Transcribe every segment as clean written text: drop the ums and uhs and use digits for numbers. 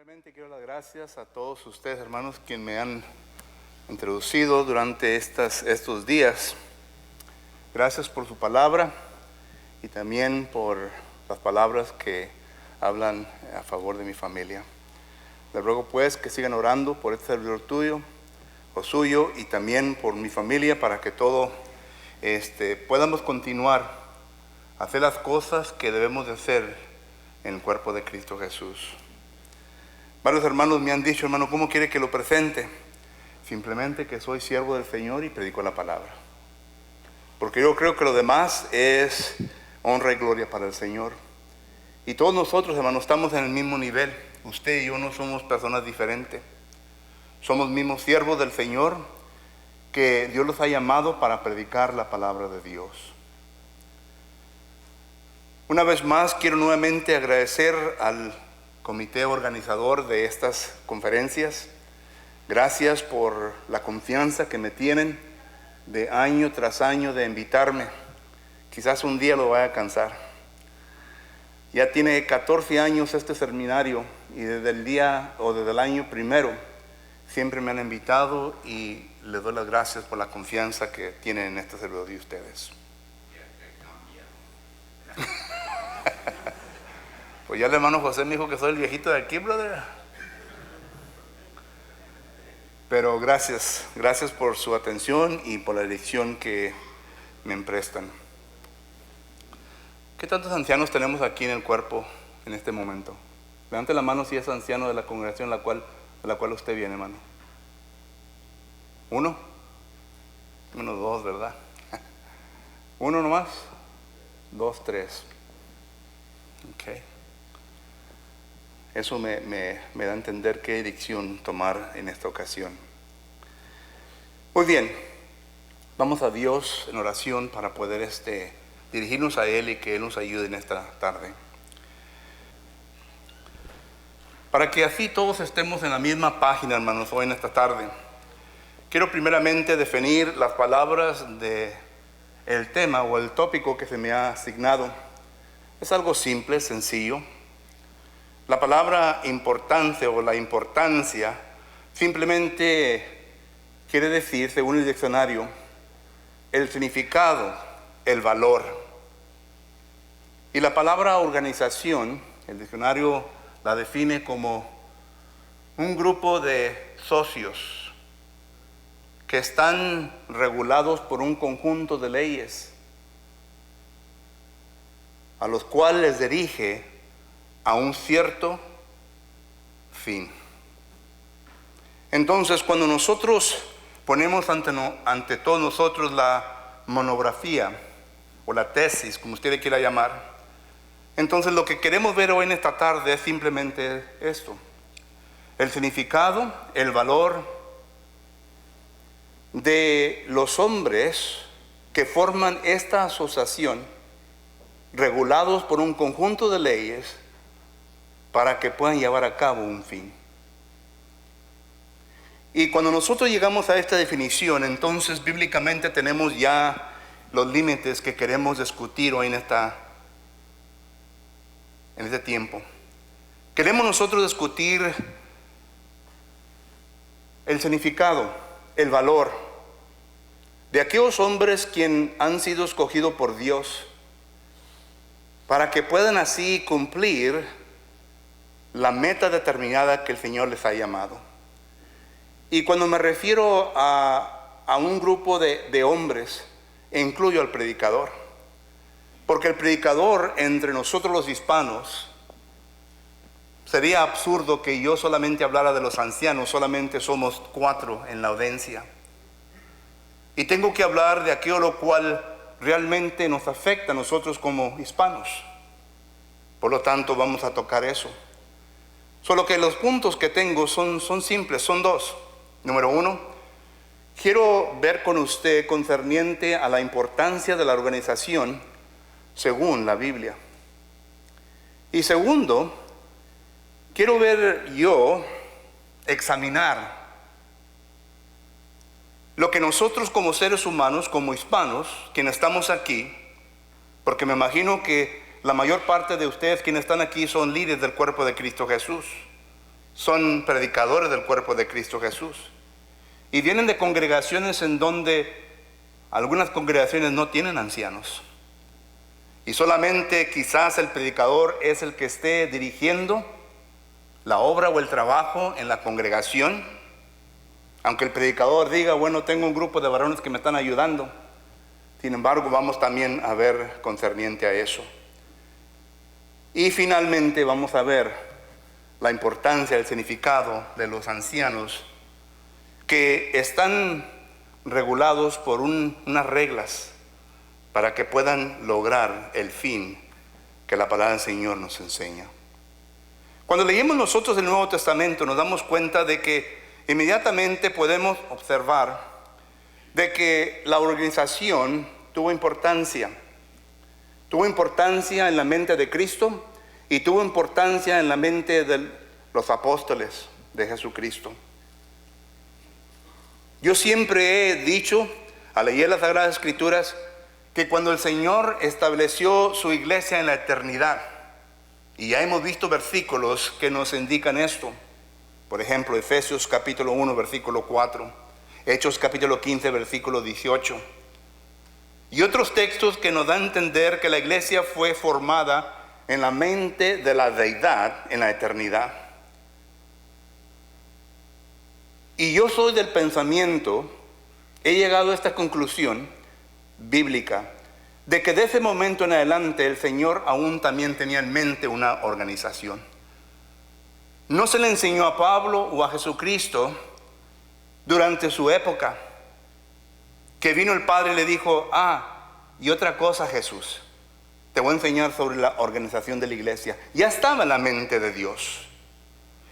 Primeramente quiero dar gracias a todos ustedes, hermanos, quienes me han introducido durante estos días. Gracias por su palabra y también por las palabras que hablan a favor de mi familia. Les ruego pues que sigan orando por este servidor tuyo o suyo y también por mi familia para que todo podamos continuar a hacer las cosas que debemos de hacer en el cuerpo de Cristo Jesús. Varios hermanos me han dicho, hermano, ¿cómo quiere que lo presente? Simplemente que soy siervo del Señor y predico la palabra. Porque yo creo que lo demás es honra y gloria para el Señor. Y todos nosotros, hermanos, estamos en el mismo nivel. Usted y yo no somos personas diferentes. Somos mismos siervos del Señor que Dios los ha llamado para predicar la palabra de Dios. Una vez más, quiero nuevamente agradecer al comité organizador de estas conferencias. Gracias por la confianza que me tienen de año tras año de invitarme. Quizás un día lo vaya a cansar. Ya tiene 14 años este seminario y desde el año primero siempre me han invitado y les doy las gracias por la confianza que tienen en este servidor de ustedes. Pues ya el hermano José me dijo que soy el viejito de aquí, brother. Pero gracias por su atención y por la dirección que me prestan. ¿Qué tantos ancianos tenemos aquí en el cuerpo en este momento? Levante la mano si es anciano de la congregación de la cual usted viene, hermano. ¿Uno? Menos dos, ¿verdad? ¿Uno nomás? 2, 3. Ok. Eso me da a entender qué dirección tomar en esta ocasión. Muy bien, vamos a Dios en oración para poder dirigirnos a Él y que Él nos ayude en esta tarde. Para que así todos estemos en la misma página, hermanos, hoy en esta tarde. Quiero primeramente definir las palabras del tema o el tópico que se me ha asignado. Es algo simple, sencillo. La palabra importancia o la importancia simplemente quiere decir, según el diccionario, el significado, el valor. Y la palabra organización, el diccionario la define como un grupo de socios que están regulados por un conjunto de leyes a los cuales les dirige a un cierto fin. Entonces, cuando nosotros ponemos ante todos nosotros la monografía o la tesis, como usted le quiera llamar, entonces lo que queremos ver hoy en esta tarde es simplemente esto: el significado, el valor de los hombres que forman esta asociación, regulados por un conjunto de leyes para que puedan llevar a cabo un fin. Y cuando nosotros llegamos a esta definición, entonces bíblicamente tenemos ya los límites que queremos discutir hoy en este tiempo. Queremos nosotros discutir el significado, el valor de aquellos hombres quienes han sido escogidos por Dios para que puedan así cumplir la meta determinada que el Señor les ha llamado. Y cuando me refiero a un grupo de hombres, incluyo al predicador, porque el predicador entre nosotros los hispanos, sería absurdo que yo solamente hablara de los ancianos. Solamente somos 4 en la audiencia, y tengo que hablar de aquello lo cual realmente nos afecta a nosotros como hispanos. Por lo tanto, vamos a tocar eso. Solo que los puntos que tengo son simples, son 2. Número 1, quiero ver con usted concerniente a la importancia de la organización según la Biblia. Y segundo, quiero ver examinar lo que nosotros como seres humanos, como hispanos, quienes estamos aquí, porque me imagino que la mayor parte de ustedes quienes están aquí son líderes del cuerpo de Cristo Jesús. son predicadores del cuerpo de Cristo Jesús. Y vienen de congregaciones en donde algunas congregaciones no tienen ancianos. Y solamente quizás el predicador es el que esté dirigiendo la obra o el trabajo en la congregación. Aunque el predicador diga, bueno, tengo un grupo de varones que me están ayudando. Sin embargo, vamos también a ver concerniente a eso. Y finalmente vamos a ver la importancia, el significado de los ancianos que están regulados por unas reglas para que puedan lograr el fin que la palabra del Señor nos enseña. Cuando leemos nosotros el Nuevo Testamento nos damos cuenta de que inmediatamente podemos observar de que la organización tuvo importancia en la mente de Cristo y tuvo importancia en la mente de los apóstoles de Jesucristo. Yo siempre he dicho, al leer las Sagradas Escrituras, que cuando el Señor estableció su iglesia en la eternidad, y ya hemos visto versículos que nos indican esto, por ejemplo, Efesios capítulo 1, versículo 4, Hechos capítulo 15, versículo 18, y otros textos que nos dan a entender que la iglesia fue formada en la mente de la deidad en la eternidad. Y yo soy del pensamiento, he llegado a esta conclusión bíblica, de que de ese momento en adelante el Señor aún también tenía en mente una organización. No se le enseñó a Pablo o a Jesucristo durante su época, que vino el Padre y le dijo, y otra cosa, Jesús, te voy a enseñar sobre la organización de la iglesia. Ya estaba en la mente de Dios.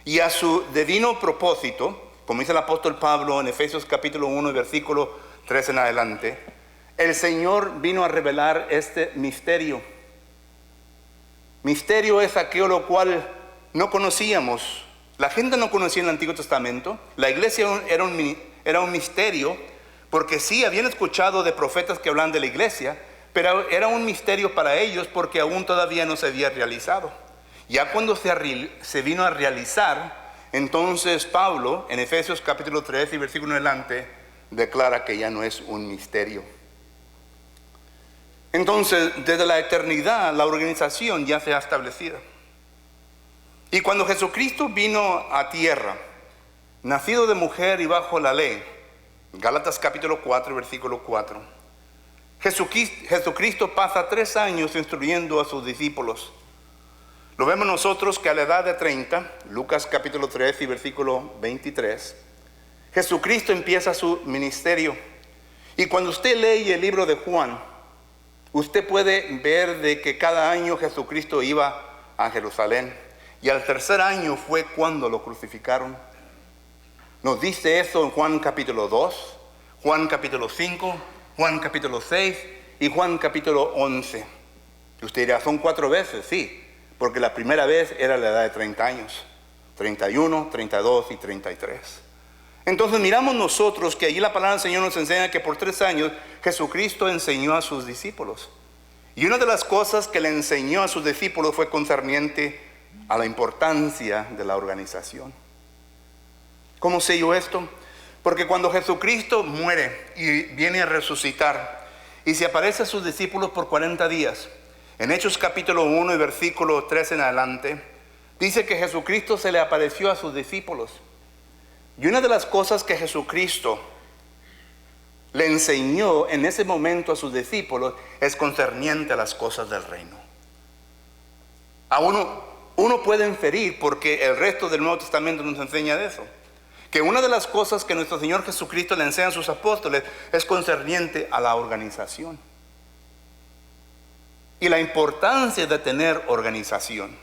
Y a su divino propósito, como dice el apóstol Pablo en Efesios capítulo 1, versículo 3 en adelante, el Señor vino a revelar este misterio. Misterio es aquello lo cual no conocíamos. La gente no conocía en el Antiguo Testamento. La iglesia era un misterio, porque sí habían escuchado de profetas que hablan de la iglesia, pero era un misterio para ellos porque aún todavía no se había realizado. Ya cuando se vino a realizar, entonces Pablo, en Efesios capítulo 3 y versículo en adelante, declara que ya no es un misterio. Entonces, desde la eternidad, la organización ya se ha establecido. Y cuando Jesucristo vino a tierra, nacido de mujer y bajo la ley, Gálatas capítulo 4, versículo 4, Jesucristo pasa 3 años instruyendo a sus discípulos. Lo vemos nosotros que a la edad de 30, Lucas capítulo 3 y versículo 23, Jesucristo empieza su ministerio. Y cuando usted lee el libro de Juan, usted puede ver de que cada año Jesucristo iba a Jerusalén. Y al 3er año fue cuando lo crucificaron. Nos dice eso en Juan capítulo 2, Juan capítulo 5, Juan capítulo 6 y Juan capítulo 11. Y usted dirá, son 4 veces, sí. Porque la primera vez era la edad de 30 años, 31, 32 y 33. Entonces miramos nosotros que allí la palabra del Señor nos enseña que por 3 años Jesucristo enseñó a sus discípulos. Y una de las cosas que le enseñó a sus discípulos fue concerniente a la importancia de la organización. ¿Cómo sé yo esto? Porque cuando Jesucristo muere y viene a resucitar y se aparece a sus discípulos por 40 días, en Hechos capítulo 1 y versículo 3 en adelante, dice que Jesucristo se le apareció a sus discípulos. Y una de las cosas que Jesucristo le enseñó en ese momento a sus discípulos es concerniente a las cosas del reino. A uno puede inferir, porque el resto del Nuevo Testamento nos enseña de eso, que una de las cosas que nuestro Señor Jesucristo le enseña a sus apóstoles es concerniente a la organización. Y la importancia de tener organización.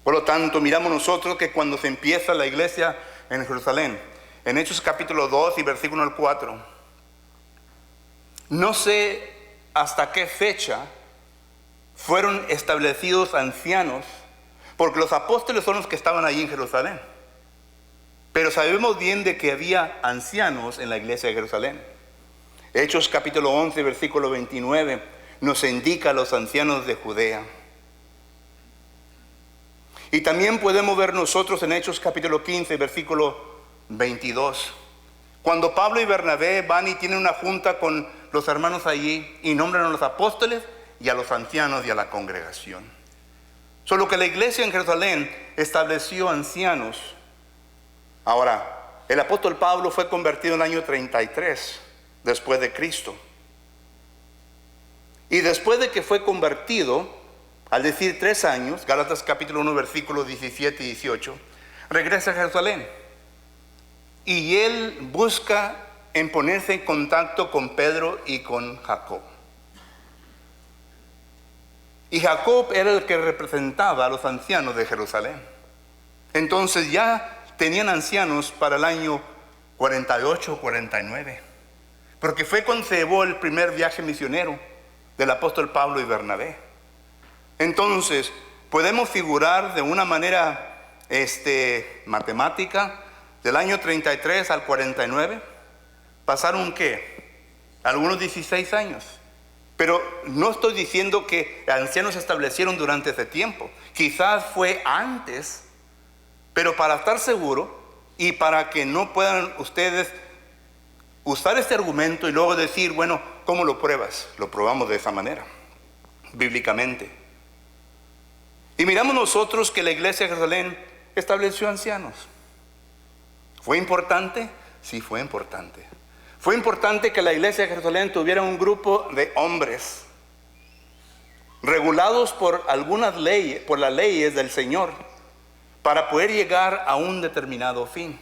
Por lo tanto, miramos nosotros que cuando se empieza la iglesia en Jerusalén, en Hechos capítulo 2 y versículo 4, no sé hasta qué fecha fueron establecidos ancianos, porque los apóstoles son los que estaban allí en Jerusalén. Pero sabemos bien de que había ancianos en la iglesia de Jerusalén. Hechos capítulo 11, versículo 29, nos indica a los ancianos de Judea. Y también podemos ver nosotros en Hechos capítulo 15, versículo 22. Cuando Pablo y Bernabé van y tienen una junta con los hermanos allí y nombran a los apóstoles y a los ancianos y a la congregación. Solo que la iglesia en Jerusalén estableció ancianos. Ahora, el apóstol Pablo fue convertido en el año 33 después de Cristo. Y después de que fue convertido, al decir 3 años, Gálatas capítulo 1, versículos 17 y 18, regresa a Jerusalén. Y él busca en ponerse en contacto con Pedro y con Jacob. Y Jacob era el que representaba a los ancianos de Jerusalén. Entonces ya tenían ancianos para el año 48 o 49. Porque fue cuando se llevó el primer viaje misionero del apóstol Pablo y Bernabé. Entonces podemos figurar de una manera matemática, del año 33 al 49, pasaron ¿qué? Algunos 16 años. Pero no estoy diciendo que ancianos se establecieron durante ese tiempo. Quizás fue antes, pero para estar seguro y para que no puedan ustedes usar este argumento y luego decir, bueno, ¿cómo lo pruebas? Lo probamos de esa manera, bíblicamente. Y miramos nosotros que la iglesia de Jerusalén estableció ancianos. ¿Fue importante? Sí, fue importante. Fue importante que la iglesia de Jerusalén tuviera un grupo de hombres regulados por algunas leyes, por las leyes del Señor, para poder llegar a un determinado fin.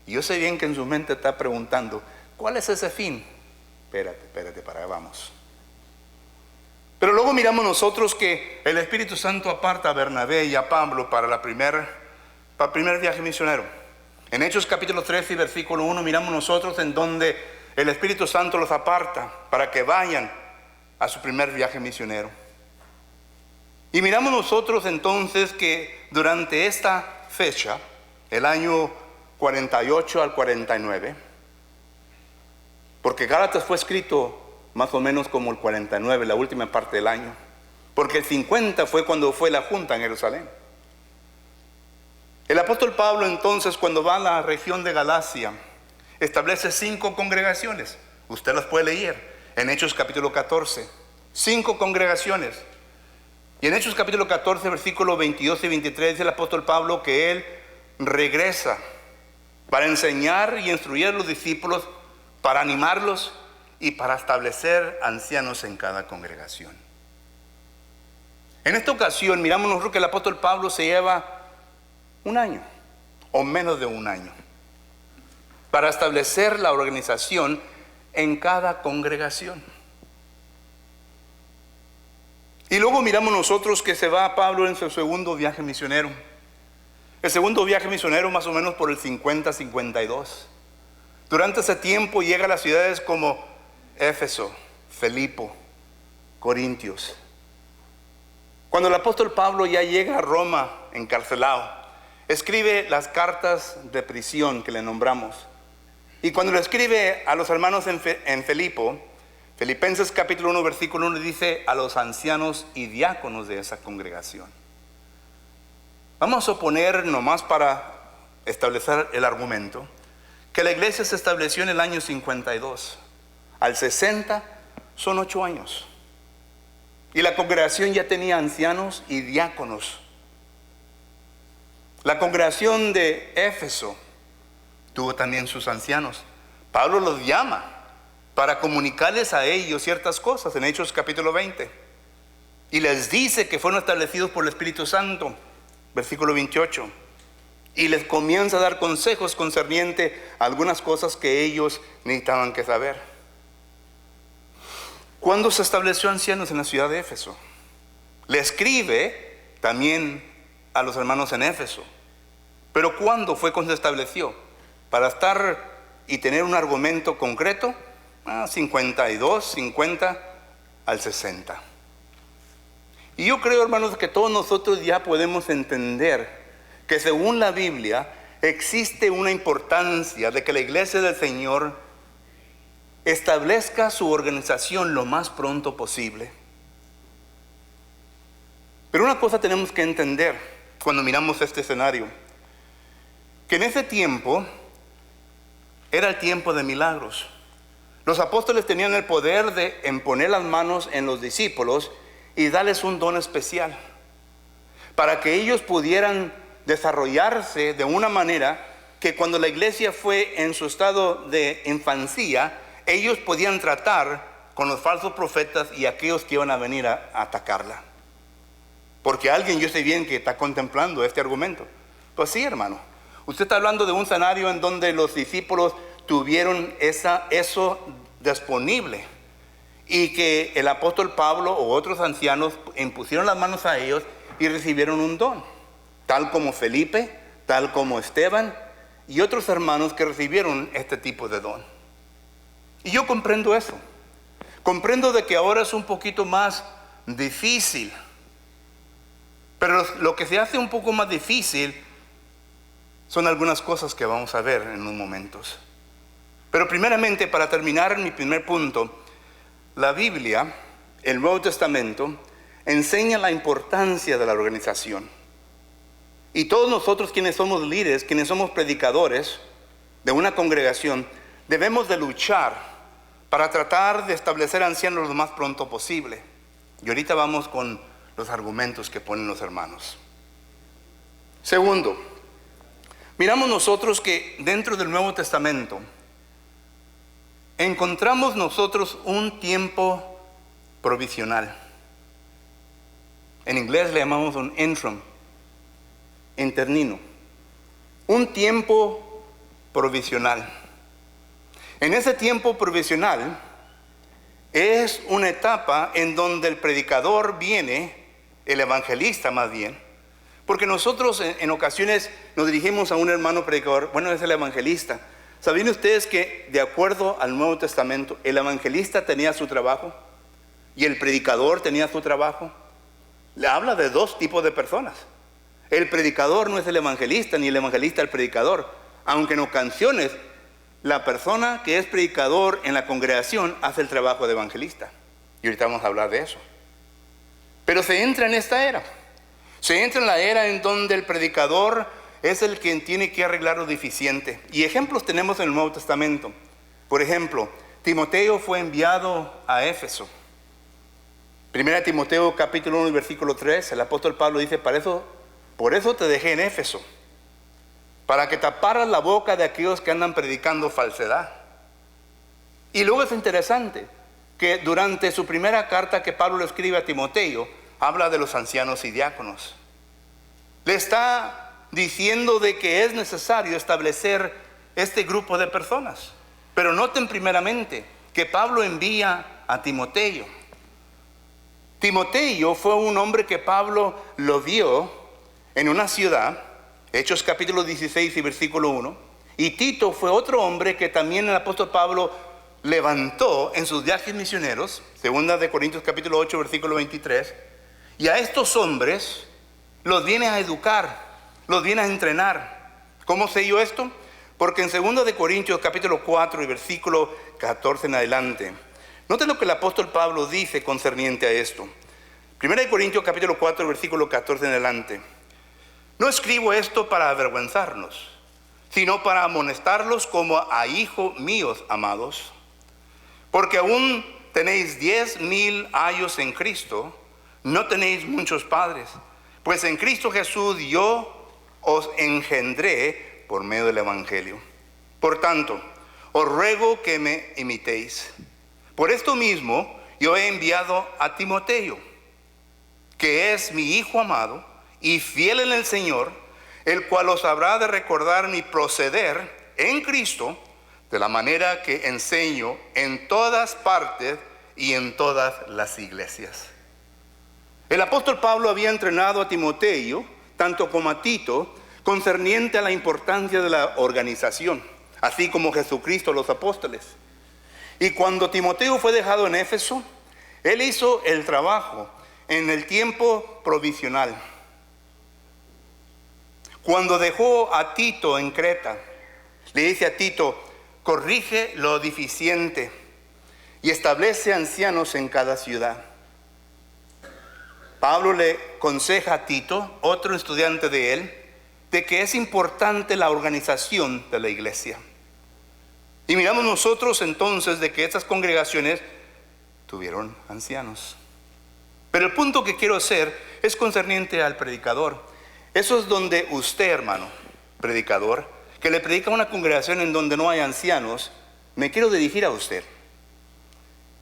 Y yo sé bien que en su mente está preguntando, ¿cuál es ese fin? Espérate, para allá vamos. Pero luego miramos nosotros que el Espíritu Santo aparta a Bernabé y a Pablo para el primer viaje misionero. En Hechos capítulo 13 y versículo 1 miramos nosotros en donde el Espíritu Santo los aparta para que vayan a su primer viaje misionero. Y miramos nosotros entonces que durante esta fecha, el año 48 al 49, porque Gálatas fue escrito más o menos como el 49, la última parte del año, porque el 50 fue cuando fue la junta en Jerusalén. El apóstol Pablo entonces, cuando va a la región de Galacia, establece 5 congregaciones. Usted las puede leer en Hechos capítulo 14. 5 congregaciones. Y en Hechos capítulo 14, versículos 22 y 23, dice el apóstol Pablo que él regresa para enseñar y instruir a los discípulos, para animarlos y para establecer ancianos en cada congregación. En esta ocasión miramos nosotros que el apóstol Pablo se lleva 1 año o menos de 1 año para establecer la organización en cada congregación. Y luego miramos nosotros que se va Pablo en su segundo viaje misionero. El segundo viaje misionero más o menos por el 50-52. Durante ese tiempo llega a las ciudades como Éfeso, Filipo, Corintios. Cuando el apóstol Pablo ya llega a Roma encarcelado, escribe las cartas de prisión que le nombramos. Y cuando le escribe a los hermanos en Filipo, Filipenses capítulo 1 versículo 1 dice a los ancianos y diáconos de esa congregación. Vamos a suponer, nomás para establecer el argumento, que la iglesia se estableció en el año 52. Al 60 son 8 años. Y la congregación ya tenía ancianos y diáconos. La congregación de Éfeso tuvo también sus ancianos. Pablo los llama para comunicarles a ellos ciertas cosas en Hechos capítulo 20. Y les dice que fueron establecidos por el Espíritu Santo, versículo 28. Y les comienza a dar consejos concerniente a algunas cosas que ellos necesitaban que saber. ¿Cuándo se estableció ancianos en la ciudad de Éfeso? Le escribe también a los hermanos en Éfeso. Pero ¿cuándo fue cuando se estableció? Para estar y tener un argumento concreto, 52, 50 al 60. Y yo creo, hermanos, que todos nosotros ya podemos entender que según la Biblia existe una importancia de que la iglesia del Señor establezca su organización lo más pronto posible. Pero una cosa tenemos que entender, cuando miramos este escenario, que en ese tiempo era el tiempo de milagros. Los apóstoles tenían el poder de imponer las manos en los discípulos y darles un don especial para que ellos pudieran desarrollarse de una manera que cuando la iglesia fue en su estado de infancia, ellos podían tratar con los falsos profetas y aquellos que iban a venir a atacarla. Porque alguien, yo sé bien que está contemplando este argumento. Pues sí, hermano, usted está hablando de un escenario en donde los discípulos tuvieron eso disponible y que el apóstol Pablo o otros ancianos impusieron las manos a ellos y recibieron un don, tal como Felipe, tal como Esteban y otros hermanos que recibieron este tipo de don. Y yo comprendo eso. Comprendo de que ahora es un poquito más difícil, pero lo que se hace un poco más difícil son algunas cosas que vamos a ver en unos momentos. Pero primeramente, para terminar mi primer punto, la Biblia, el Nuevo Testamento, enseña la importancia de la organización. Y todos nosotros quienes somos líderes, quienes somos predicadores de una congregación, debemos de luchar para tratar de establecer ancianos lo más pronto posible. Y ahorita vamos con los argumentos que ponen los hermanos. Segundo, miramos nosotros que dentro del Nuevo Testamento encontramos nosotros un tiempo provisional. En inglés le llamamos un interim, internino. Un tiempo provisional. En ese tiempo provisional es una etapa en donde el predicador viene, el evangelista más bien, porque nosotros en ocasiones nos dirigimos a un hermano predicador, bueno, es el evangelista. ¿Sabían ustedes que de acuerdo al Nuevo Testamento, el evangelista tenía su trabajo y el predicador tenía su trabajo? Le habla de dos tipos de personas. El predicador no es el evangelista, ni el evangelista el predicador, aunque en ocasiones la persona que es predicador en la congregación hace el trabajo de evangelista. Y ahorita vamos a hablar de eso. Pero se entra en esta era. Se entra en la era en donde el predicador es el quien tiene que arreglar lo deficiente. Y ejemplos tenemos en el Nuevo Testamento. Por ejemplo, Timoteo fue enviado a Éfeso. Primera Timoteo capítulo 1 versículo 3, el apóstol Pablo dice, por eso te dejé en Éfeso, para que taparas la boca de aquellos que andan predicando falsedad. Y luego es interesante que durante su primera carta que Pablo le escribe a Timoteo, habla de los ancianos y diáconos. Le está diciendo de que es necesario establecer este grupo de personas. Pero noten primeramente que Pablo envía a Timoteo. Timoteo fue un hombre que Pablo lo vio en una ciudad, Hechos capítulo 16 y versículo 1. Y Tito fue otro hombre que también el apóstol Pablo levantó en sus viajes misioneros, segunda de Corintios capítulo 8 versículo 23. Y a estos hombres los viene a educar, los viene a entrenar. ¿Cómo sé yo esto? Porque en segunda de Corintios capítulo 4 y versículo 14 en adelante, noten lo que el apóstol Pablo dice concerniente a esto. Primera de Corintios capítulo 4 versículo 14 en adelante. No escribo esto para avergonzarnos, sino para amonestarlos como a hijos míos amados. Porque aún tenéis 10,000 años en Cristo, no tenéis muchos padres. Pues en Cristo Jesús yo os engendré por medio del Evangelio. Por tanto, os ruego que me imitéis. Por esto mismo yo he enviado a Timoteo, que es mi hijo amado y fiel en el Señor, el cual os habrá de recordar mi proceder en Cristo, de la manera que enseño en todas partes y en todas las iglesias. El apóstol Pablo había entrenado a Timoteo, tanto como a Tito, concerniente a la importancia de la organización, así como Jesucristo los apóstoles. Y cuando Timoteo fue dejado en Éfeso, él hizo el trabajo en el tiempo provisional. Cuando dejó a Tito en Creta, le dice a Tito, corrige lo deficiente y establece ancianos en cada ciudad. Pablo le aconseja a Tito, otro estudiante de él, de que es importante la organización de la iglesia. Y miramos nosotros entonces de que estas congregaciones tuvieron ancianos. Pero el punto que quiero hacer es concerniente al predicador. Eso es donde usted, hermano, predicador, que le predica a una congregación en donde no hay ancianos, me quiero dirigir a usted.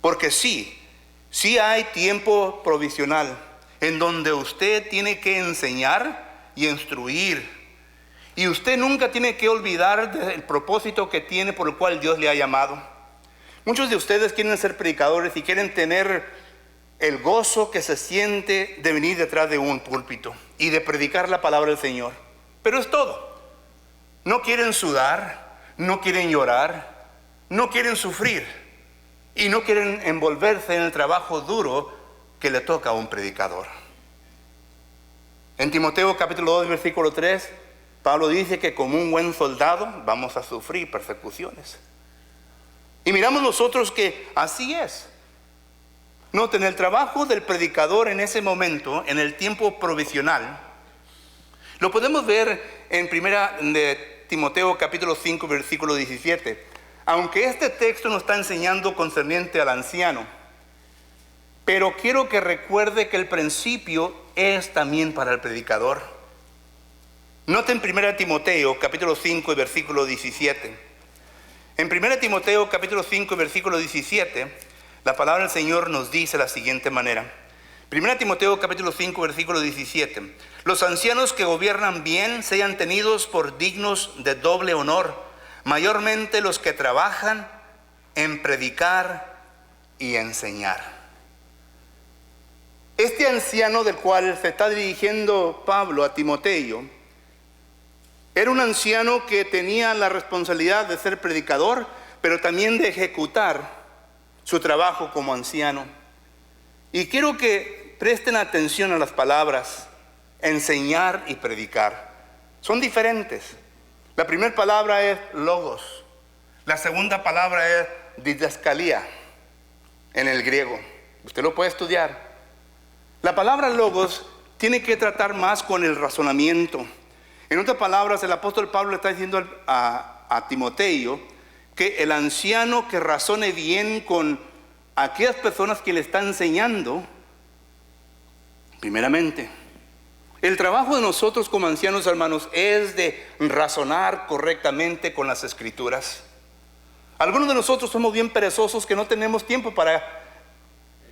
Porque sí hay tiempo provisional en donde usted tiene que enseñar y instruir. Y usted nunca tiene que olvidar del propósito que tiene por el cual Dios le ha llamado. Muchos de ustedes quieren ser predicadores y quieren tener el gozo que se siente de venir detrás de un púlpito y de predicar la palabra del Señor. Pero es todo. No quieren sudar, no quieren llorar, no quieren sufrir y no quieren envolverse en el trabajo duro que le toca a un predicador. En Timoteo capítulo 2 versículo 3, Pablo dice que como un buen soldado vamos a sufrir persecuciones. Y miramos nosotros que así es. Noten, el trabajo del predicador en ese momento, en el tiempo provisional, lo podemos ver en primera de Timoteo capítulo 5 versículo 17. Aunque este texto nos está enseñando concerniente al anciano, pero quiero que recuerde que el principio es también para el predicador. Noten 1 Timoteo capítulo 5 y versículo 17. En 1 Timoteo capítulo 5 y versículo 17, la palabra del Señor nos dice de la siguiente manera. 1 Timoteo capítulo 5 versículo 17. Los ancianos que gobiernan bien sean tenidos por dignos de doble honor, mayormente los que trabajan en predicar y enseñar. Este anciano del cual se está dirigiendo Pablo a Timoteo, era un anciano que tenía la responsabilidad de ser predicador, pero también de ejecutar su trabajo como anciano. Y quiero que presten atención a las palabras enseñar y predicar. Son diferentes. La primera palabra es logos. La segunda palabra es didascalía en el griego. Usted lo puede estudiar. La palabra logos tiene que tratar más con el razonamiento. En otras palabras, el apóstol Pablo le está diciendo a Timoteo que el anciano que razone bien con aquellas personas que le están enseñando, primeramente, el trabajo de nosotros como ancianos, hermanos, es de razonar correctamente con las escrituras. Algunos de nosotros somos bien perezosos que no tenemos tiempo para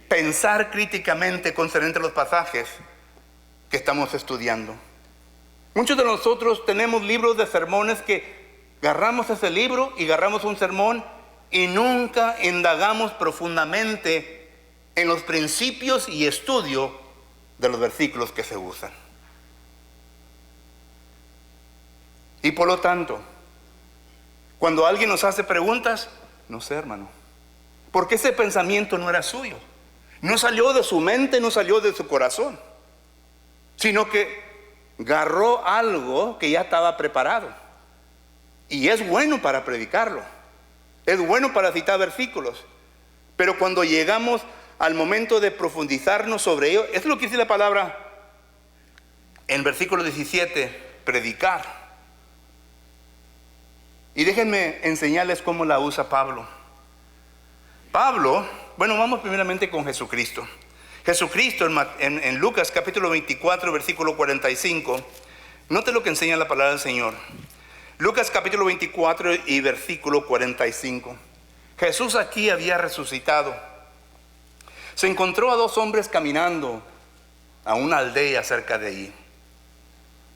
pensar críticamente concerniente a los pasajes que estamos estudiando. Muchos de nosotros tenemos libros de sermones que agarramos ese libro y agarramos un sermón y nunca indagamos profundamente en los principios y estudio de los versículos que se usan. Y por lo tanto, cuando alguien nos hace preguntas, no sé, hermano, porque ese pensamiento no era suyo, no salió de su mente, no salió de su corazón, sino que agarró algo que ya estaba preparado. Y es bueno para predicarlo, es bueno para citar versículos, pero cuando llegamos al momento de profundizarnos sobre ello, es lo que dice la palabra en versículo 17, predicar. Y déjenme enseñarles cómo la usa Pablo. Vamos primeramente con Jesucristo. Jesucristo en Lucas capítulo 24 versículo 45, note lo que enseña la palabra del Señor. Lucas capítulo 24 y versículo 45. Jesús aquí había resucitado. Se encontró a dos hombres caminando a una aldea cerca de allí.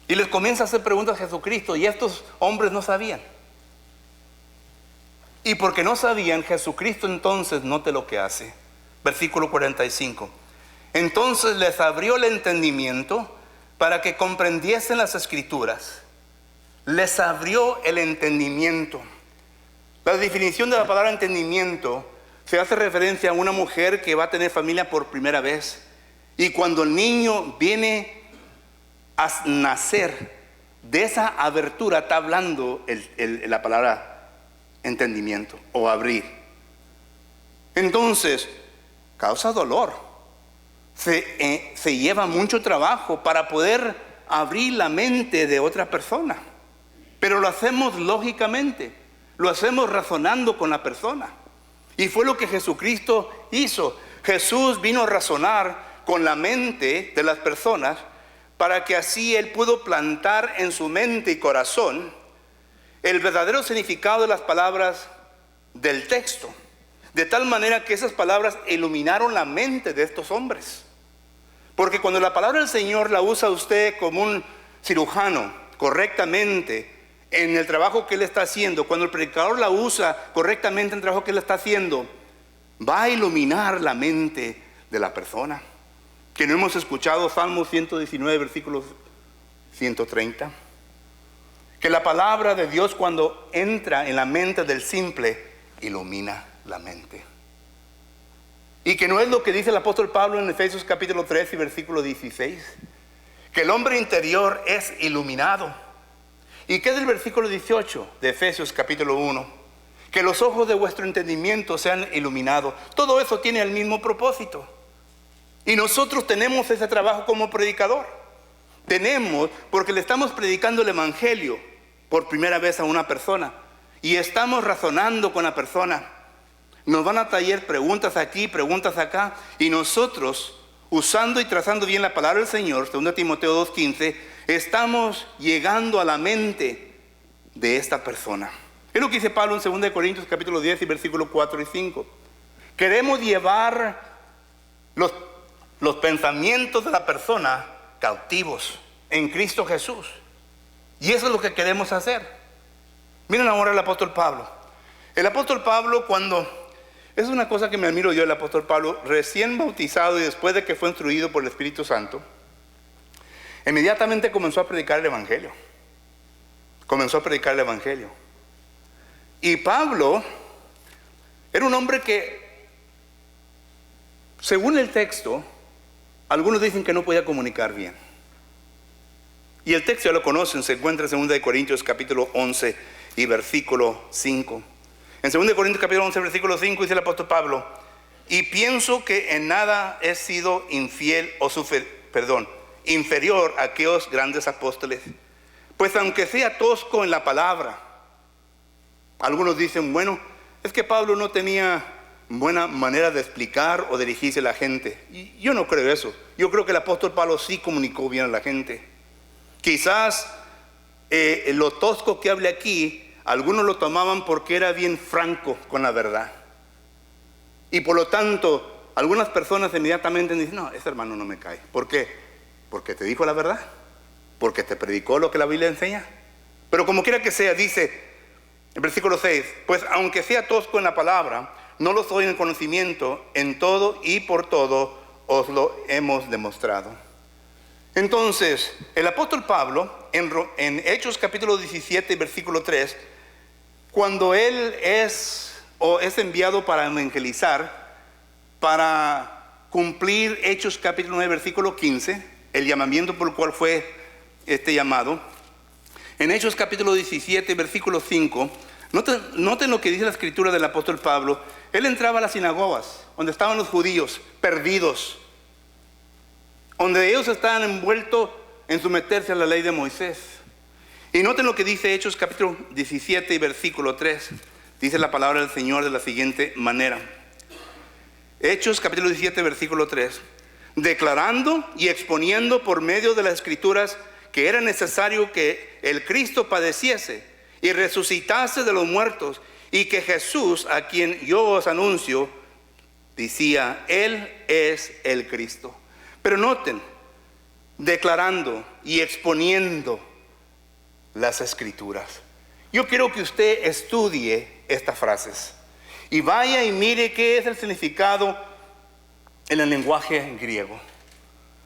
Y les comienza a hacer preguntas a Jesucristo, y estos hombres no sabían. Y porque no sabían, Jesucristo entonces, note lo que hace. Versículo 45. Entonces les abrió el entendimiento para que comprendiesen las escrituras. Les abrió el entendimiento. La definición de la palabra entendimiento se hace referencia a una mujer que va a tener familia por primera vez. Y cuando el niño viene a nacer, de esa abertura está hablando la palabra entendimiento o abrir. Entonces, causa dolor. se lleva mucho trabajo para poder abrir la mente de otra persona. Pero lo hacemos lógicamente, lo hacemos razonando con la persona. Y fue lo que Jesucristo hizo. Jesús vino a razonar con la mente de las personas para que así Él pudo plantar en su mente y corazón el verdadero significado de las palabras del texto. De tal manera que esas palabras iluminaron la mente de estos hombres. Porque cuando la palabra del Señor la usa usted como un cirujano correctamente en el trabajo que Él está haciendo, cuando el predicador la usa correctamente en el trabajo que Él está haciendo, va a iluminar la mente de la persona. Que no hemos escuchado Salmo 119, versículo 130. Que la palabra de Dios, cuando entra en la mente del simple, ilumina la mente. Y que no es lo que dice el apóstol Pablo en Efesios capítulo 3 y versículo 16, que el hombre interior es iluminado. ¿Y qué es el versículo 18 de Efesios capítulo 1? Que los ojos de vuestro entendimiento sean iluminados. Todo eso tiene el mismo propósito. Y nosotros tenemos ese trabajo como predicador. Tenemos, porque le estamos predicando el evangelio por primera vez a una persona. Y estamos razonando con la persona. Nos van a traer preguntas aquí, preguntas acá. Y nosotros, usando y trazando bien la palabra del Señor, 2 Timoteo 2:15, estamos llegando a la mente de esta persona. Es lo que dice Pablo en 2 Corintios capítulo 10 y versículos 4 y 5. Queremos llevar los pensamientos de la persona cautivos en Cristo Jesús. Y eso es lo que queremos hacer. Miren ahora el apóstol Pablo. El apóstol Pablo, cuando... Es una cosa que me admiro yo, el apóstol Pablo, recién bautizado y después de que fue instruido por el Espíritu Santo, inmediatamente comenzó a predicar el evangelio. Comenzó a predicar el evangelio. Y Pablo era un hombre que, según el texto, algunos dicen que no podía comunicar bien. Y el texto ya lo conocen, se encuentra en 2 Corintios capítulo 11 y versículo 5. En 2 Corintios capítulo 11 versículo 5 dice el apóstol Pablo: y pienso que en nada he sido inferior a aquellos grandes apóstoles, pues aunque sea tosco en la palabra. Algunos dicen, bueno, es que Pablo no tenía buena manera de explicar o dirigirse a la gente. Y yo no creo eso. Yo creo que el apóstol Pablo sí comunicó bien a la gente. Quizás lo tosco que hable aquí, algunos lo tomaban porque era bien franco con la verdad. Y por lo tanto, algunas personas inmediatamente dicen, no, ese hermano no me cae. ¿Por qué? Porque te dijo la verdad. Porque te predicó lo que la Biblia enseña. Pero como quiera que sea, dice el versículo 6, pues aunque sea tosco en la palabra, no lo soy en conocimiento, en todo y por todo os lo hemos demostrado. Entonces, el apóstol Pablo, en Hechos capítulo 17, versículo 3, cuando él es enviado para evangelizar, para cumplir Hechos capítulo 9, versículo 15, el llamamiento por el cual fue llamado, en Hechos capítulo 17, versículo 5, noten lo que dice la escritura del apóstol Pablo. Él entraba a las sinagogas, donde estaban los judíos perdidos, donde ellos estaban envueltos en someterse a la ley de Moisés. Y noten lo que dice Hechos capítulo 17 y versículo 3. Dice la palabra del Señor de la siguiente manera. Hechos capítulo 17 versículo 3. Declarando y exponiendo por medio de las escrituras que era necesario que el Cristo padeciese y resucitase de los muertos, y que Jesús, a quien yo os anuncio, decía, Él es el Cristo. Pero noten, declarando y exponiendo las escrituras. Yo quiero que usted estudie estas frases y vaya y mire qué es el significado en el lenguaje griego.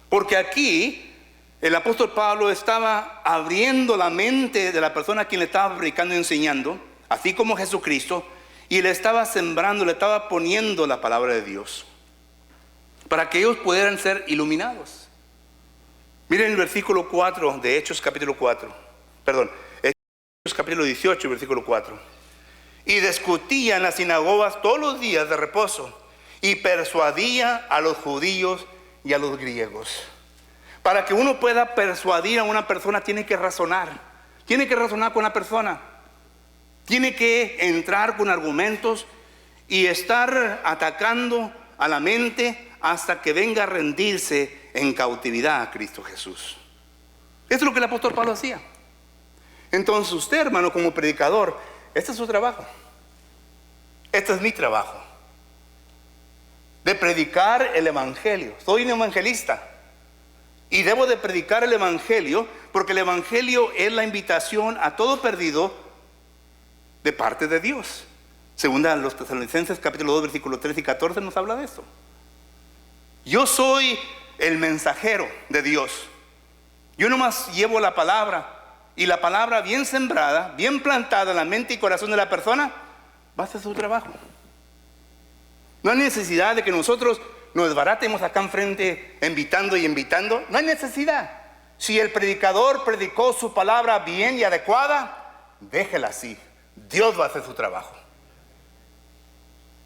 Porque aquí el apóstol Pablo estaba abriendo la mente de la persona a quien le estaba predicando y enseñando, así como Jesucristo, y le estaba sembrando, le estaba poniendo la palabra de Dios, para que ellos pudieran ser iluminados. Miren el versículo 4 de Hechos capítulo 4, Hechos capítulo 18, versículo 4. Y discutía en las sinagogas todos los días de reposo, y persuadía a los judíos y a los griegos. Para que uno pueda persuadir a una persona, tiene que razonar. Tiene que razonar con la persona. Tiene que entrar con argumentos y estar atacando a la mente hasta que venga a rendirse en cautividad a Cristo Jesús. Eso es lo que el apóstol Pablo hacía. Entonces usted, hermano, como predicador, este es su trabajo. Este es mi trabajo. De predicar el evangelio. Soy un evangelista y debo de predicar el evangelio, porque el evangelio es la invitación a todo perdido de parte de Dios. Segunda a los Tesalonicenses capítulo 2 versículos 13 y 14 nos habla de esto. Yo soy el mensajero de Dios. Yo nomás llevo la palabra, y la palabra bien sembrada, bien plantada en la mente y corazón de la persona, va a hacer su trabajo. No hay necesidad de que nosotros nos desbaratemos acá enfrente invitando y invitando. No hay necesidad. Si el predicador predicó su palabra bien y adecuada, déjela así. Dios va a hacer su trabajo.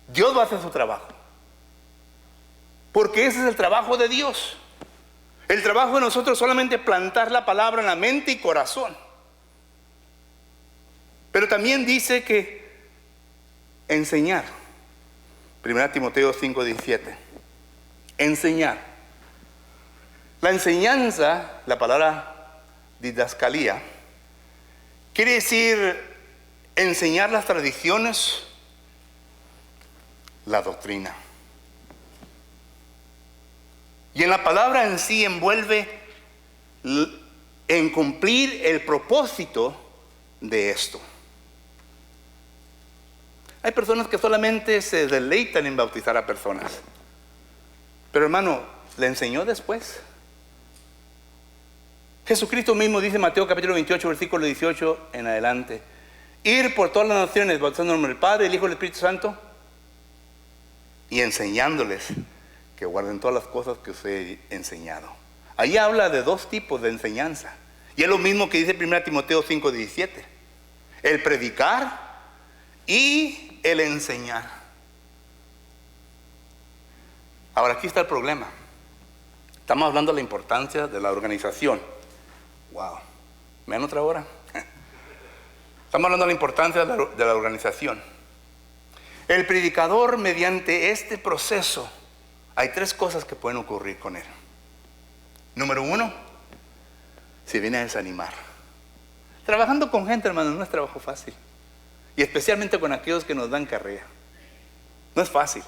Dios va a hacer su trabajo. Porque ese es el trabajo de Dios. El trabajo de nosotros es solamente plantar la palabra en la mente y corazón. Pero también dice que enseñar. 1 Timoteo 5:17. Enseñar. La enseñanza, la palabra didascalía, quiere decir enseñar las tradiciones, la doctrina. Y en la palabra en sí envuelve en cumplir el propósito de esto. Hay personas que solamente se deleitan en bautizar a personas. Pero hermano, le enseñó después. Jesucristo mismo dice en Mateo capítulo 28, versículo 18 en adelante: ir por todas las naciones, bautizando en el nombre del Padre, el Hijo y el Espíritu Santo, y enseñándoles que guarden todas las cosas que os he enseñado. Ahí habla de dos tipos de enseñanza. Y es lo mismo que dice 1 Timoteo 5:17. El predicar y el enseñar. Ahora aquí está el problema. Estamos hablando de la importancia de la organización. Wow, ¿me dan otra hora? Estamos hablando de la importancia de la organización. El predicador, mediante este proceso, hay tres cosas que pueden ocurrir con él. Número uno, se viene a desanimar. Trabajando con gente, hermano, no es trabajo fácil. Y especialmente con aquellos que nos dan carrera. No es fácil.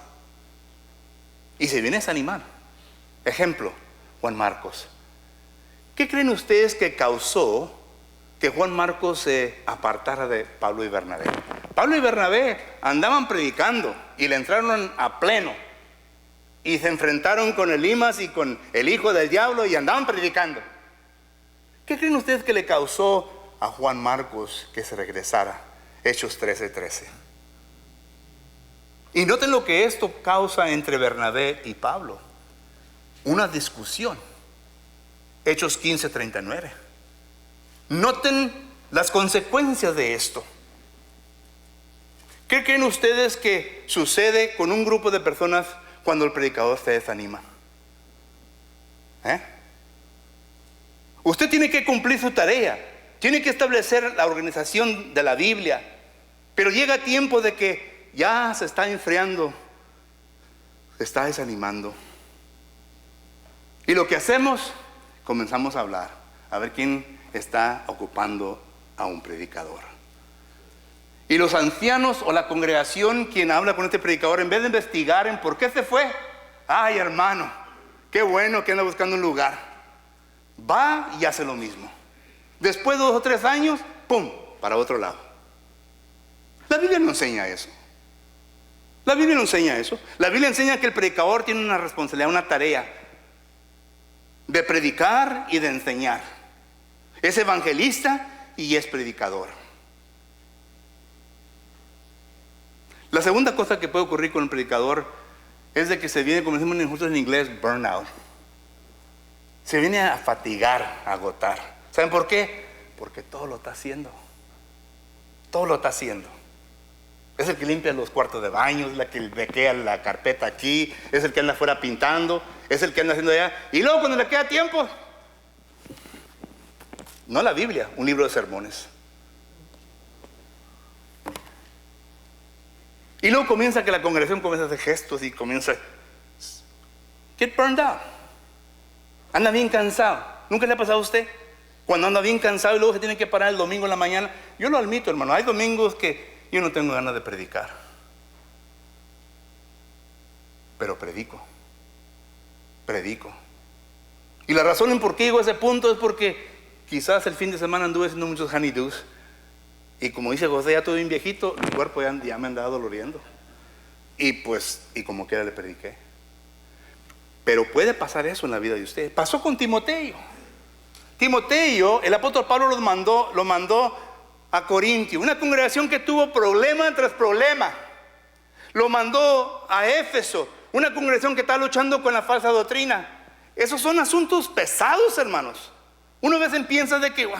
Y se viene a desanimar. Ejemplo, Juan Marcos. ¿Qué creen ustedes que causó que Juan Marcos se apartara de Pablo y Bernabé? Pablo y Bernabé andaban predicando y le entraron a pleno. Y se enfrentaron con Elimas y con el hijo del diablo y andaban predicando. ¿Qué creen ustedes que le causó a Juan Marcos que se regresara? Hechos 13:13. Y noten lo que esto causa entre Bernabé y Pablo. Una discusión. Hechos 15:39. Noten las consecuencias de esto. ¿Qué creen ustedes que sucede con un grupo de personas cuando el predicador se desanima? Usted tiene que cumplir su tarea, tiene que establecer la organización de la Biblia, pero llega tiempo de que ya se está enfriando, se está desanimando. Y lo que hacemos, comenzamos a hablar, a ver quién está ocupando a un predicador. Y los ancianos o la congregación, quien habla con este predicador, en vez de investigar en por qué se fue, ay hermano, qué bueno que anda buscando un lugar, va y hace lo mismo. Después de 2 o 3 años, pum, para otro lado. La Biblia no enseña eso. La Biblia no enseña eso. La Biblia enseña que el predicador tiene una responsabilidad, una tarea de predicar y de enseñar. Es evangelista y es predicador. La segunda cosa que puede ocurrir con el predicador es de que se viene, como decimos nosotros en inglés, burnout. Se viene a fatigar, a agotar. ¿Saben por qué? Porque todo lo está haciendo. Todo lo está haciendo. Es el que limpia los cuartos de baño, es la que bequea la carpeta aquí, es el que anda afuera pintando, es el que anda haciendo allá. Y luego cuando le queda tiempo, no la Biblia, un libro de sermones. Y luego comienza que la congregación comienza a hacer gestos y comienza a get burned out. Anda bien cansado. ¿Nunca le ha pasado a usted? Cuando anda bien cansado y luego se tiene que parar el domingo en la mañana. Yo lo admito, hermano, hay domingos que yo no tengo ganas de predicar, pero predico. Y la razón en por qué llego a ese punto es porque quizás el fin de semana anduve haciendo muchos honeydews y como dice José, ya estoy bien viejito, mi cuerpo ya me andaba doloriendo y como quiera le prediqué. Pero puede pasar eso en la vida de usted. Pasó con Timoteo. El apóstol Pablo lo mandó a Corintio, una congregación que tuvo problema tras problema. Lo mandó a Éfeso, una congregación que está luchando con la falsa doctrina. Esos son asuntos pesados, hermanos. Uno a veces piensa de que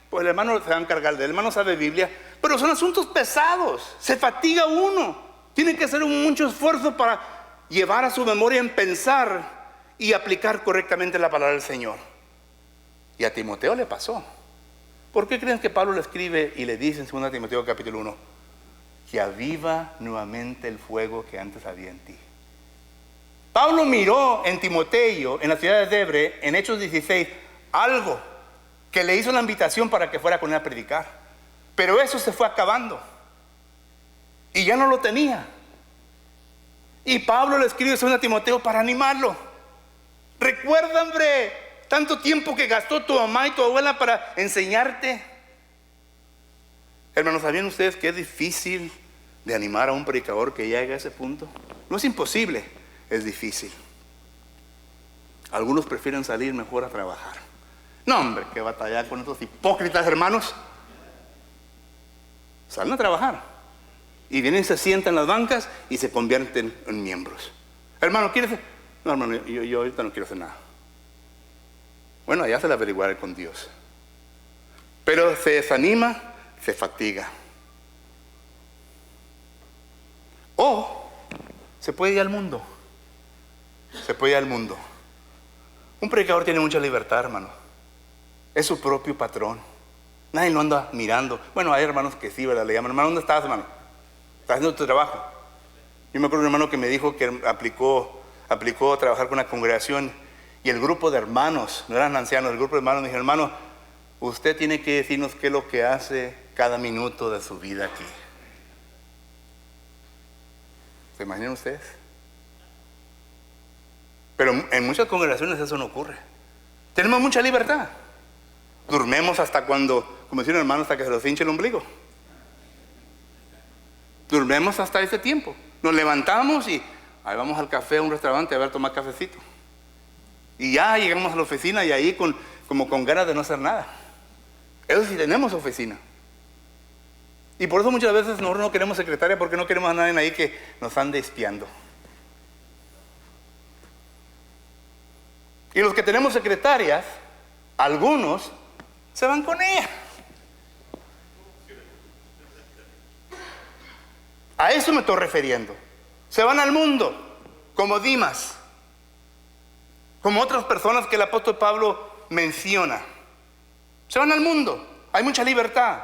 pues el hermano se va a encargar el hermano sabe Biblia, pero son asuntos pesados, se fatiga uno, tiene que hacer mucho esfuerzo para llevar a su memoria en pensar y aplicar correctamente la palabra del Señor. Y a Timoteo le pasó. ¿Por qué creen que Pablo le escribe y le dice en 2 Timoteo capítulo 1 que aviva nuevamente el fuego que antes había en ti? Pablo miró en Timoteo, en la ciudad de Debre, en Hechos 16, algo que le hizo la invitación para que fuera con él a predicar. Pero eso se fue acabando y ya no lo tenía. Y Pablo le escribe a Timoteo para animarlo. Recuerda, hombre, tanto tiempo que gastó tu mamá y tu abuela para enseñarte. Hermanos, ¿sabían ustedes que es difícil de animar a un predicador que llegue a ese punto? No es imposible, es difícil. Algunos prefieren salir mejor a trabajar. No, hombre, que batallar con estos hipócritas, hermanos. Salen a trabajar y vienen, se sientan en las bancas y se convierten en miembros. Hermano, ¿quieres? No, hermano, yo ahorita no quiero hacer nada. Bueno, ya se la averiguaré con Dios. Pero se desanima, se fatiga. O se puede ir al mundo. Un predicador tiene mucha libertad, hermano. Es su propio patrón. Nadie lo anda mirando. Bueno, hay hermanos que sí, ¿verdad? Le llaman, hermano, ¿dónde estás, hermano? ¿Estás haciendo tu trabajo? Yo me acuerdo de un hermano que me dijo que aplicó a trabajar con una congregación y el grupo de hermanos, no eran ancianos, el grupo de hermanos me dijo, hermano, usted tiene que decirnos qué es lo que hace cada minuto de su vida aquí. ¿Se imaginan ustedes? Pero en muchas congregaciones eso no ocurre. Tenemos mucha libertad. Durmemos hasta cuando, como decía un hermano, hasta que se nos hinche el ombligo. Durmemos hasta ese tiempo. Nos levantamos y ahí vamos al café, a un restaurante, a ver, tomar cafecito. Y ya llegamos a la oficina y ahí como con ganas de no hacer nada. Eso sí tenemos oficina. Y por eso muchas veces nosotros no queremos secretaria porque no queremos a nadie ahí que nos ande espiando. Y los que tenemos secretarias, algunos se van con ella. A eso me estoy refiriendo. Se van al mundo, como Dimas, como otras personas que el apóstol Pablo menciona. Se van al mundo, hay mucha libertad.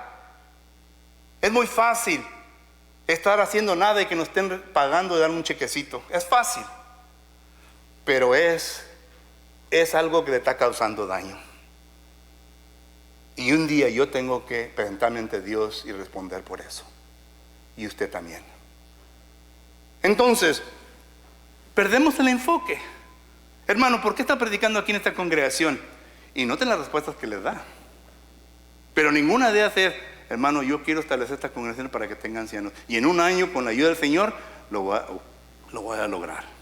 Es muy fácil estar haciendo nada y que nos estén pagando y dar un chequecito. Es fácil, pero es algo que le está causando daño. Y un día yo tengo que presentarme ante Dios y responder por eso. Y usted también. Entonces, perdemos el enfoque. Hermano, ¿por qué está predicando aquí en esta congregación? Y noten las respuestas que les da. Pero ninguna de ellas es, hermano, yo quiero establecer esta congregación para que tenga ancianos. Y en un año, con la ayuda del Señor, lo voy a lograr.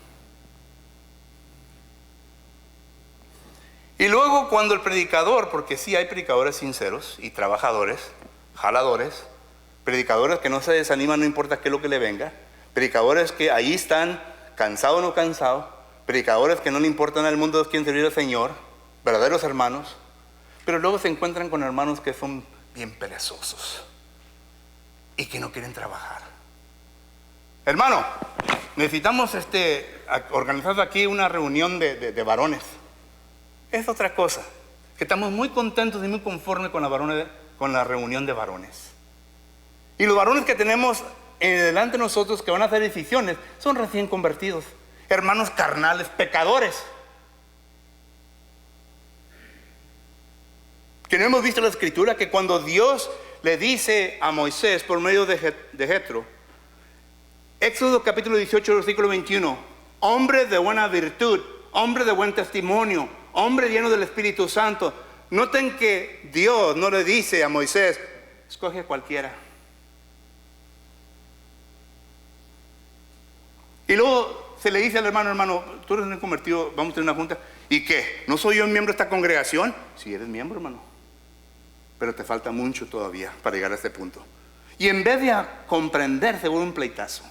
Y luego cuando el predicador, porque sí hay predicadores sinceros y trabajadores, jaladores, predicadores que no se desaniman no importa qué es lo que le venga, predicadores que ahí están, cansados o no cansados, predicadores que no le importan al mundo quién servir al Señor, verdaderos hermanos, pero luego se encuentran con hermanos que son bien perezosos y que no quieren trabajar. Hermano, necesitamos organizar aquí una reunión de varones. Es otra cosa, que estamos muy contentos y muy conformes con la reunión de varones. Y los varones que tenemos delante de nosotros que van a hacer decisiones son recién convertidos, hermanos carnales, pecadores. Que no hemos visto la escritura que cuando Dios le dice a Moisés por medio de Jetro, Éxodo capítulo 18 versículo 21, hombre de buena virtud, hombre de buen testimonio, hombre lleno del Espíritu Santo. Noten que Dios no le dice a Moisés, escoge a cualquiera. Y luego se le dice al hermano, tú eres un convertido, vamos a tener una junta. ¿Y qué? ¿No soy yo miembro de esta congregación? Sí, eres miembro, hermano, pero te falta mucho todavía para llegar a este punto. Y en vez de comprender, se vuelve un pleitazo.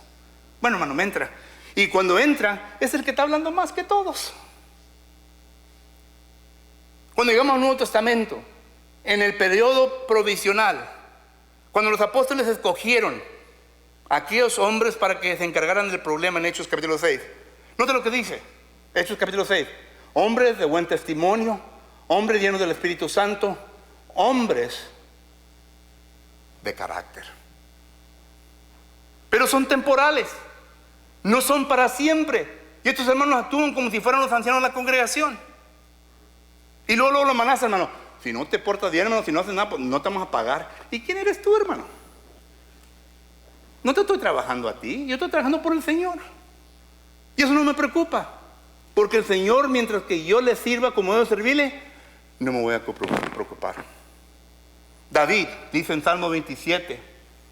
Bueno, hermano, me entra. Y cuando entra, es el que está hablando más que todos. Cuando llegamos al Nuevo Testamento, en el periodo provisional, cuando los apóstoles escogieron a aquellos hombres para que se encargaran del problema en Hechos capítulo 6. Note lo que dice, Hechos capítulo 6. Hombres de buen testimonio, hombres llenos del Espíritu Santo, hombres de carácter. Pero son temporales, no son para siempre. Y estos hermanos actúan como si fueran los ancianos de la congregación. Y luego lo amenazan, hermano. Si no te portas bien, hermano, si no haces nada, pues no te vamos a pagar. ¿Y quién eres tú, hermano? No te estoy trabajando a ti, yo estoy trabajando por el Señor. Y eso no me preocupa, porque el Señor, mientras que yo le sirva como debo servirle, no me voy a preocupar. David dice en Salmo 27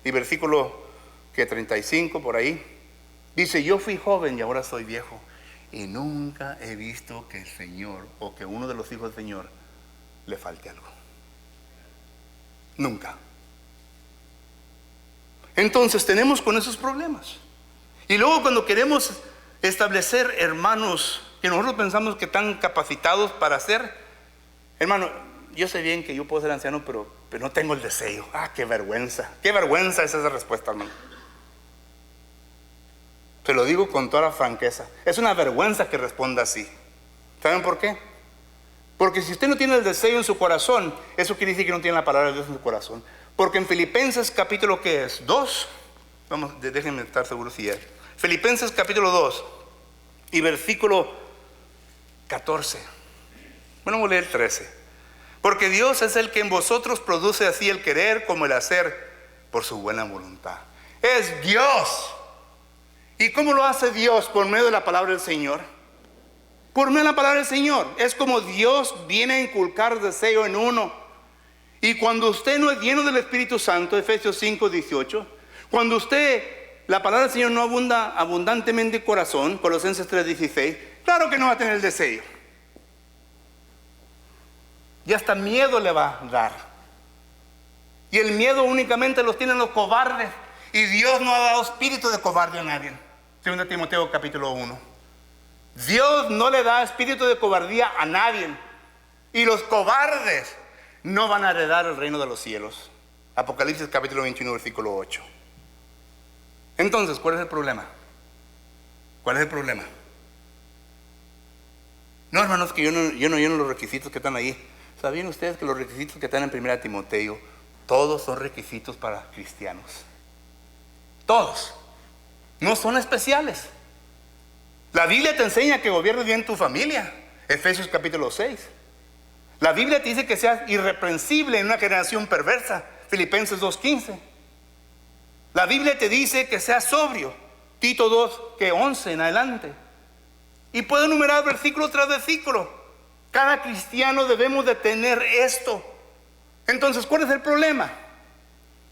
y versículo 35 por ahí, dice, yo fui joven y ahora soy viejo, y nunca he visto que el Señor o que uno de los hijos del Señor le falte algo. Nunca. Entonces tenemos con esos problemas. Y luego cuando queremos establecer hermanos que nosotros pensamos que están capacitados para hacer, hermano, yo sé bien que yo puedo ser anciano, pero no tengo el deseo. Qué vergüenza es esa respuesta, hermano. Te lo digo con toda la franqueza, es una vergüenza que responda así. ¿Saben por qué? Porque si usted no tiene el deseo en su corazón, eso quiere decir que no tiene la palabra de Dios en su corazón. Porque en Filipenses capítulo, ¿qué es? 2. Vamos, déjenme estar seguro si es. Filipenses capítulo 2 y versículo 14. Bueno, voy a leer 13. Porque Dios es el que en vosotros produce así el querer como el hacer por su buena voluntad. Es Dios. ¿Y cómo lo hace Dios? Por medio de la palabra del Señor. Por medio de la palabra del Señor. Es como Dios viene a inculcar deseo en uno. Y cuando usted no es lleno del Espíritu Santo, Efesios 5, 18, cuando la palabra del Señor no abunda abundantemente en corazón, Colosenses 3, 16, claro que no va a tener el deseo. Y hasta miedo le va a dar. Y el miedo únicamente los tienen los cobardes. Y Dios no ha dado espíritu de cobarde a nadie. 2 Timoteo capítulo 1. Dios no le da espíritu de cobardía a nadie. Y los cobardes no van a heredar el reino de los cielos. Apocalipsis capítulo 21 versículo 8. Entonces, ¿cuál es el problema? ¿Cuál es el problema? No, hermanos, que yo no lleno los requisitos que están ahí. ¿Sabían ustedes que los requisitos que están en 1 Timoteo, todos son requisitos para cristianos? Todos. No son especiales. La Biblia te enseña que gobiernes bien tu familia. Efesios capítulo 6. La Biblia te dice que seas irreprensible en una generación perversa. Filipenses 2:15. La Biblia te dice que seas sobrio. Tito 2:11 en adelante. Y puedo enumerar versículo tras versículo. Cada cristiano debemos de tener esto. Entonces, ¿cuál es el problema?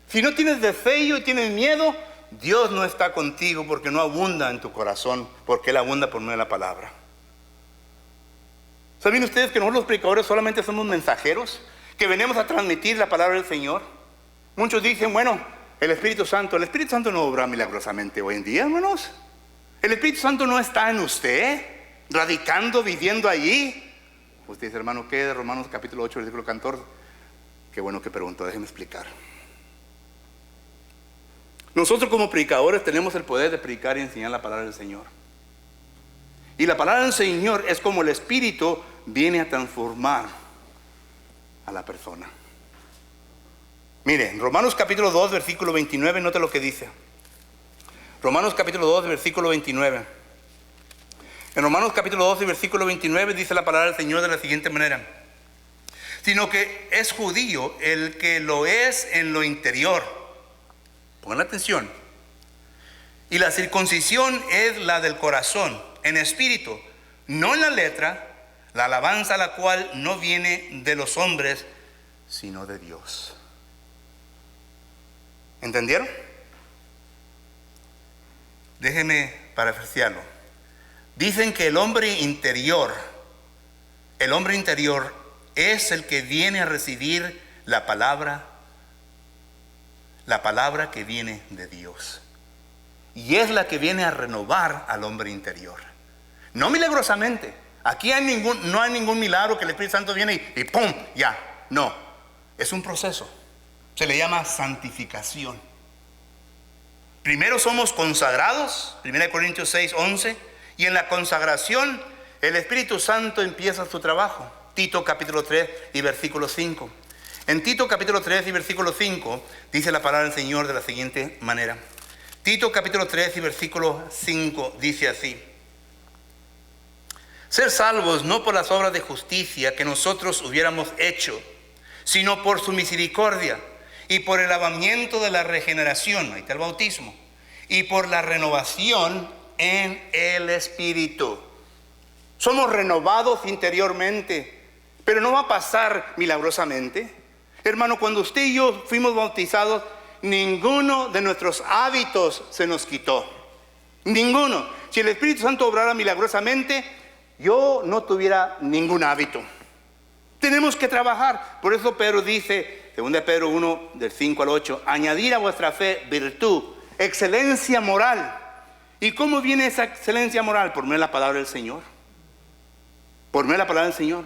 Si no tienes deseo y tienes miedo, Dios no está contigo porque no abunda en tu corazón, porque Él abunda por medio de la palabra. ¿Saben ustedes que nosotros los predicadores solamente somos mensajeros que venimos a transmitir la palabra del Señor? Muchos dicen, bueno, el Espíritu Santo no obra milagrosamente hoy en día, hermanos. El Espíritu Santo no está en usted, radicando, viviendo allí. Usted dice, hermano, ¿qué de Romanos capítulo 8, versículo 14? Qué bueno que preguntó, déjenme explicar. Nosotros como predicadores tenemos el poder de predicar y enseñar la palabra del Señor. Y la palabra del Señor es como el Espíritu viene a transformar a la persona. Mire, Romanos capítulo 2, versículo 29, note lo que dice. Romanos capítulo 2, versículo 29. En Romanos capítulo 12, versículo 29 dice la palabra del Señor de la siguiente manera: sino que es judío el que lo es en lo interior. Pongan atención. Y la circuncisión es la del corazón, en espíritu, no en la letra, la alabanza a la cual no viene de los hombres, sino de Dios. ¿Entendieron? Déjenme parafrasearlo. Dicen que el hombre interior es el que viene a recibir la palabra que viene de Dios. Y es la que viene a renovar al hombre interior. No milagrosamente. Aquí no hay ningún milagro que el Espíritu Santo viene y ¡pum! Ya. No. Es un proceso. Se le llama santificación. Primero somos consagrados, 1 Corintios 6, 11, y en la consagración el Espíritu Santo empieza su trabajo. Tito capítulo 3 y versículo 5. En Tito capítulo 3 y versículo 5 dice la palabra del Señor de la siguiente manera. Tito capítulo 3 y versículo 5 dice así: ser salvos no por las obras de justicia que nosotros hubiéramos hecho, sino por su misericordia y por el lavamiento de la regeneración, ahí está el bautismo, y por la renovación en el Espíritu. Somos renovados interiormente, pero no va a pasar milagrosamente. Hermano, cuando usted y yo fuimos bautizados, ninguno de nuestros hábitos se nos quitó. Ninguno. Si el Espíritu Santo obrara milagrosamente, yo no tuviera ningún hábito. Tenemos que trabajar. Por eso Pedro dice, 2 Pedro 1, del 5 al 8, añadir a vuestra fe virtud, excelencia moral. ¿Y cómo viene esa excelencia moral? Por medio de la palabra del Señor. Por medio de la palabra del Señor.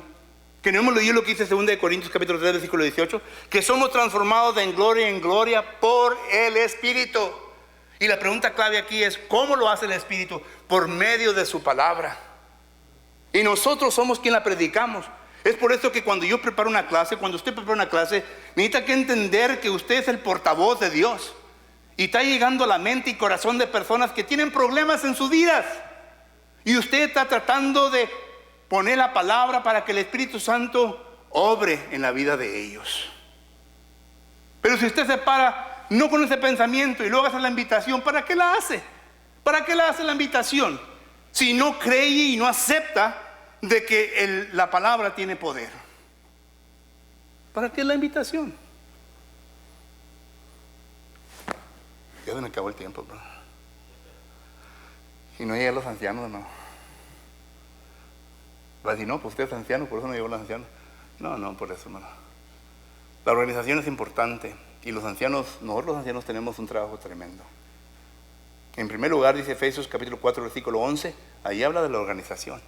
Que no hemos leído lo que dice 2 Corintios capítulo 3, versículo 18, que somos transformados de en gloria por el Espíritu. Y la pregunta clave aquí es, ¿cómo lo hace el Espíritu? Por medio de su palabra. Y nosotros somos quien la predicamos. Es por eso que cuando yo preparo una clase, cuando usted prepara una clase, necesita que entender que usted es el portavoz de Dios. Y está llegando a la mente y corazón de personas que tienen problemas en sus vidas. Y usted está tratando de poner la palabra para que el Espíritu Santo obre en la vida de ellos. Pero si usted se para no con ese pensamiento y luego hace la invitación, ¿para qué la hace? ¿Para qué la hace la invitación? Si no cree y no acepta de que la palabra tiene poder. ¿Para qué la invitación? Ya se me acabó el tiempo, bro. Y no llegan los ancianos, no. Va a decir, no, pues usted es anciano, por eso no llegó los ancianos. No, por eso, hermano. La organización es importante. Y nosotros los ancianos tenemos un trabajo tremendo. En primer lugar, dice Efesios capítulo 4, versículo 11, ahí habla de la organización.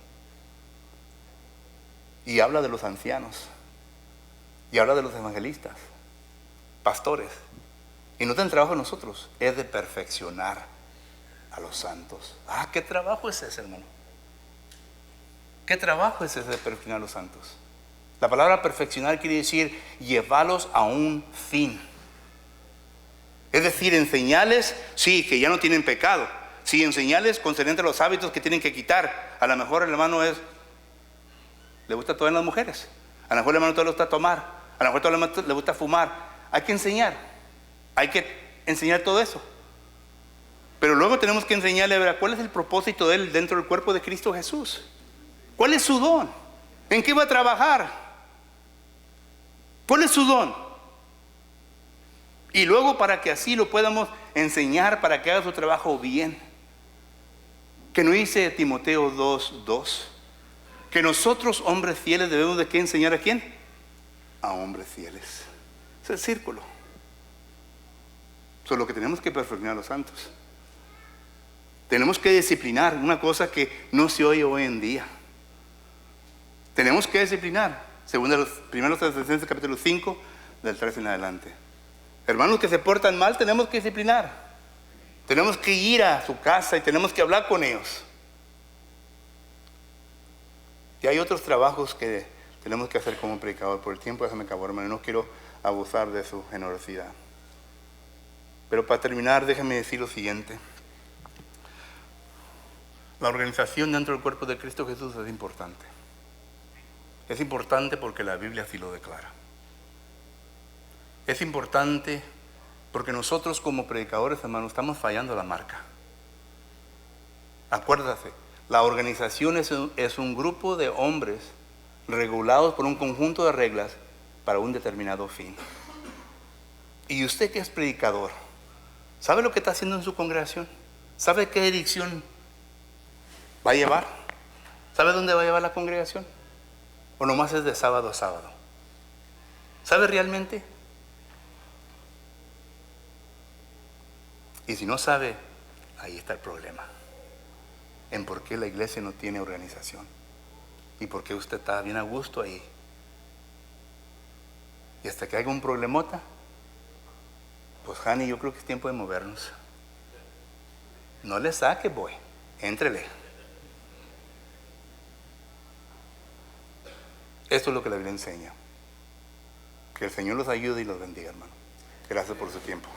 Y habla de los ancianos. Y habla de los evangelistas, pastores. Y no el trabajo de nosotros, es de perfeccionar a los santos. ¿Qué trabajo es ese, hermano? ¿Qué trabajo es ese de perfeccionar a los santos? La palabra perfeccionar quiere decir llevarlos a un fin. Es decir, enseñarles, sí, que ya no tienen pecado. Sí, enseñarles concerniente a los hábitos que tienen que quitar. A lo mejor el hermano le gusta tomar las mujeres. A lo mejor el hermano todo le gusta tomar. A lo mejor todo le gusta fumar. Hay que enseñar. Hay que enseñar todo eso. Pero luego tenemos que enseñarle, ¿verdad?, cuál es el propósito de él dentro del cuerpo de Cristo Jesús. ¿Cuál es su don? ¿En qué va a trabajar? ¿Cuál es su don? Y luego para que así lo podamos enseñar, para que haga su trabajo bien. Que no dice Timoteo 2:2, que nosotros hombres fieles debemos de ¿qué enseñar a quién? A hombres fieles. Es el círculo. Eso es lo que tenemos que perfeccionar a los santos. Tenemos que disciplinar, una cosa que no se oye hoy en día. Tenemos que disciplinar, según los primeros Tesalonicenses capítulo 5, del 13 en adelante. Hermanos que se portan mal, tenemos que disciplinar. Tenemos que ir a su casa y tenemos que hablar con ellos. Y hay otros trabajos que tenemos que hacer como predicador. Por el tiempo, déjame acabar, hermano. No quiero abusar de su generosidad. Pero para terminar, déjame decir lo siguiente. La organización dentro del cuerpo de Cristo Jesús es importante. Es importante porque la Biblia así lo declara. Es importante porque nosotros como predicadores, hermanos, estamos fallando la marca. Acuérdate, la organización es un grupo de hombres regulados por un conjunto de reglas para un determinado fin. Y usted que es predicador, ¿sabe lo que está haciendo en su congregación? ¿Sabe qué dirección va a llevar? ¿Sabe dónde va a llevar la congregación? ¿O nomás es de sábado a sábado? ¿Sabe realmente? Y si no sabe, ahí está el problema. En por qué la iglesia no tiene organización. Y por qué usted está bien a gusto ahí. Y hasta que haya un problemota, pues Hani, yo creo que es tiempo de movernos. No le saque, boy. Éntrele. Esto es lo que la Biblia enseña. Que el Señor los ayude y los bendiga, hermano. Gracias por su tiempo.